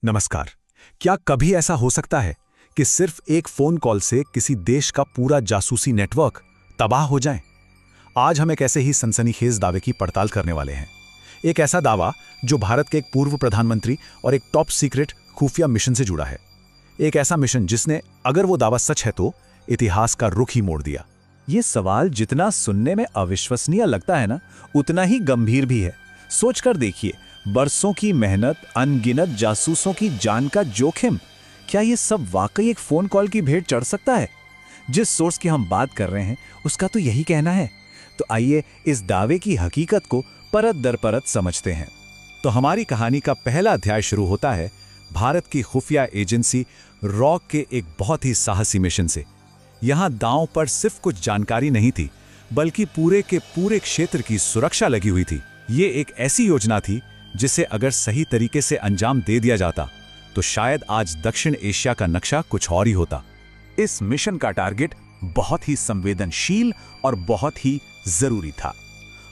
नमस्कार। क्या कभी ऐसा हो सकता है कि सिर्फ एक फोन कॉल से किसी देश का पूरा जासूसी नेटवर्क तबाह हो जाए? आज हम एक ऐसे ही सनसनीखेज दावे की पड़ताल करने वाले हैं। एक ऐसा दावा जो भारत के एक पूर्व प्रधानमंत्री और एक टॉप सीक्रेट खुफिया मिशन से जुड़ा है। एक ऐसा मिशन जिसने, अगर वो दावा सच है तो, इतिहास का रुख ही मोड़ दिया। ये सवाल जितना सुनने में अविश्वसनीय लगता है ना, उतना ही गंभीर भी है। सोचकर देखिए, बरसों की मेहनत, अनगिनत जासूसों की जान का जोखिम, क्या ये सब वाकई एक फोन कॉल की भेंट चढ़ सकता है? जिस सोर्स की हम बात कर रहे हैं उसका तो यही कहना है। तो आइए इस दावे की हकीकत को परत दर परत समझते हैं। तो हमारी कहानी का पहला अध्याय शुरू होता है भारत की खुफिया एजेंसी रॉ के एक बहुत ही साहसी मिशन से। यहां दांव पर सिर्फ कुछ जानकारी नहीं थी, बल्कि पूरे के पूरे क्षेत्र की सुरक्षा लगी हुई थी। ये एक ऐसी योजना थी जिसे अगर सही तरीके से अंजाम दे दिया जाता तो शायद आज दक्षिण एशिया का नक्शा कुछ और ही होता। इस मिशन का टारगेट बहुत ही संवेदनशील और बहुत ही जरूरी था।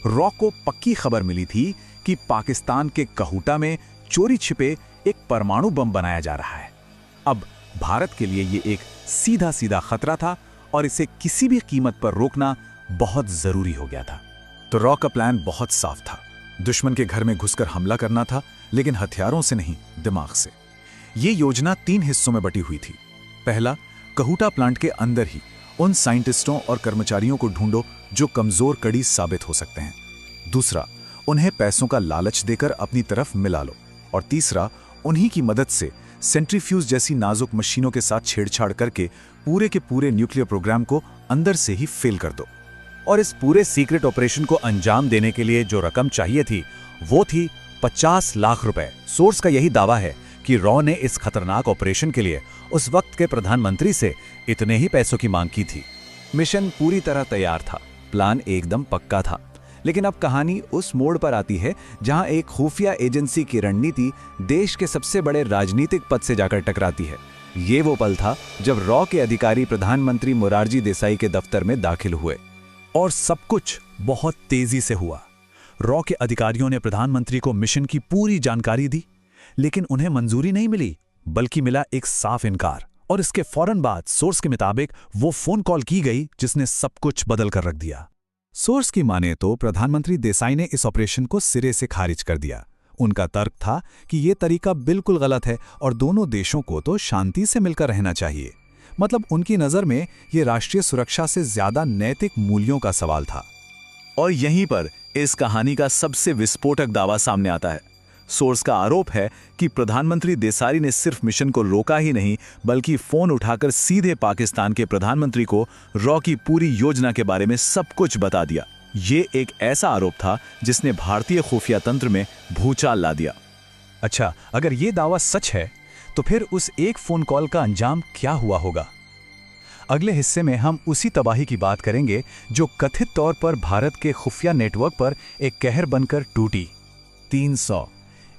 रॉ को पक्की खबर मिली थी कि पाकिस्तान के कहूटा में चोरी छिपे एक परमाणु बम बनाया जा रहा है। अब भारत के लिए ये एक सीधा सीधा खतरा था और इसे किसी भी कीमत पर रोकना बहुत जरूरी हो गया था। तो रॉ का प्लान बहुत साफ था। दुश्मन के घर में घुसकर हमला करना था, लेकिन हथियारों से नहीं, दिमाग से। ये योजना 3 हिस्सों में बटी हुई थी। पहला, कहूटा प्लांट के अंदर ही उन साइंटिस्टों और कर्मचारियों को ढूंढो जो कमजोर कड़ी साबित हो सकते हैं। दूसरा, उन्हें पैसों का लालच देकर अपनी तरफ मिला लो। और तीसरा, उन्हीं की मदद से सेंट्रीफ्यूज जैसी नाजुक मशीनों के साथ छेड़छाड़ करके पूरे के पूरे न्यूक्लियर प्रोग्राम को अंदर से ही फेल कर दो। और इस पूरे सीक्रेट ऑपरेशन को अंजाम देने के लिए जो रकम चाहिए थी वो थी 50 लाख रुपए। सोर्स का यही दावा है कि रॉ ने इस खतरनाक ऑपरेशन के लिए उस वक्त के प्रधानमंत्री से इतने ही पैसों की मांग की थी। मिशन पूरी तरह तैयार था, प्लान एकदम पक्का था। लेकिन अब कहानी उस मोड़ पर आती है जहां एक खुफिया एजेंसी की रणनीति देश के सबसे बड़े राजनीतिक पद से जाकर टकराती है। ये वो पल था जब रॉ के अधिकारी प्रधानमंत्री मोरारजी देसाई के दफ्तर में दाखिल हुए। और सब कुछ बहुत तेजी से हुआ। रॉ के अधिकारियों ने प्रधानमंत्री को मिशन की पूरी जानकारी दी, लेकिन उन्हें मंजूरी नहीं मिली, बल्कि मिला एक साफ इनकार। और इसके फौरन बाद सोर्स के मुताबिक वो फोन कॉल की गई जिसने सब कुछ बदल कर रख दिया। सोर्स की माने तो प्रधानमंत्री देसाई ने इस ऑपरेशन को सिरे से खारिज कर दिया। उनका तर्क था कि यह तरीका बिल्कुल गलत है और दोनों देशों को तो शांति से मिलकर रहना चाहिए। मतलब उनकी नजर में यह राष्ट्रीय सुरक्षा से ज्यादा नैतिक मूल्यों का सवाल था। और यहीं पर इस कहानी का सबसे विस्फोटक दावा सामने आता है। सोर्स का आरोप है कि प्रधानमंत्री देसाई ने सिर्फ मिशन को रोका ही नहीं, बल्कि फोन उठाकर सीधे पाकिस्तान के प्रधानमंत्री को रॉ की पूरी योजना के बारे में सब कुछ बता दिया। ये एक ऐसा आरोप था जिसने भारतीय खुफिया तंत्र में भूचाल ला दिया। अच्छा, अगर ये दावा सच है तो फिर उस एक फोन कॉल का अंजाम क्या हुआ होगा? अगले हिस्से में हम उसी तबाही की बात करेंगे जो कथित तौर पर भारत के खुफिया नेटवर्क पर एक कहर बनकर टूटी। 300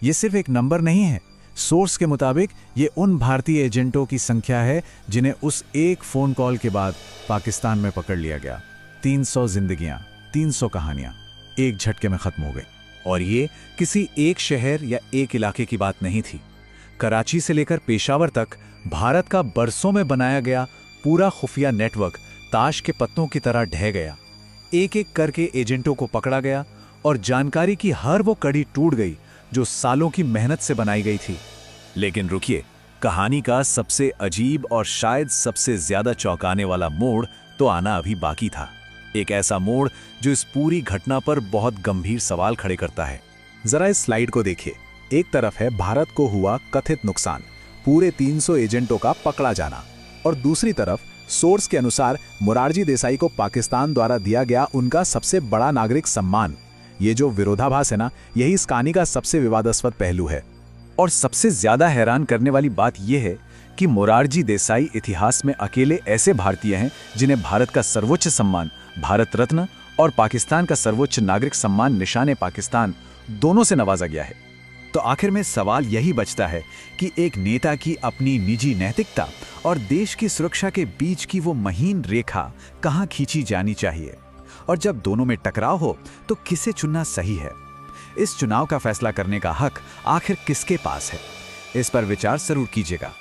ये सिर्फ एक नंबर नहीं है। सोर्स के मुताबिक ये उन भारतीय एजेंटों की संख्या है जिन्हें उस एक फोन कॉल के बाद पाकिस्तान में पकड़ लिया गया। 300 जिंदगियां, 300 कहानियां एक झटके में खत्म हो गई। और ये किसी एक शहर या एक इलाके की बात नहीं थी। कराची से लेकर पेशावर तक भारत का बरसों में बनाया गया पूरा खुफिया नेटवर्क ताश के पत्तों की तरह ढह गया। एक एक करके एजेंटों को पकड़ा गया और जानकारी की हर वो कड़ी टूट गई जो सालों की मेहनत से बनाई गई थी। लेकिन रुकिए, कहानी का सबसे अजीब और शायद सबसे ज्यादा चौंकाने वाला मोड़ तो आना अभी बाकी था। एक ऐसा मोड़ जो इस पूरी घटना पर बहुत गंभीर सवाल खड़े करता है। जरा इस स्लाइड को देखिए। एक तरफ है भारत को हुआ कथित नुकसान, पूरे 300 एजेंटों का पकड़ा जाना, और दूसरी तरफ सोर्स के अनुसार मोरारजी देसाई को पाकिस्तान द्वारा दिया गया उनका सबसे बड़ा नागरिक सम्मान। ये जो विरोधाभास है ना, यही इस कहानी का सबसे विवादास्पद पहलू है। और सबसे ज्यादा हैरान करने वाली बात यह है कि मोरारजी देसाई इतिहास में अकेले ऐसे भारतीय हैं जिन्हें भारत का सर्वोच्च सम्मान भारत रत्न और पाकिस्तान का सर्वोच्च नागरिक सम्मान निशाने पाकिस्तान दोनों से नवाजा गया है। तो आखिर में सवाल यही बचता है कि एक नेता की अपनी निजी नैतिकता और देश की सुरक्षा के बीच की वो महीन रेखा कहां खींची जानी चाहिए, और जब दोनों में टकराव हो तो किसे चुनना सही है? इस चुनाव का फैसला करने का हक आखिर किसके पास है? इस पर विचार जरूर कीजिएगा।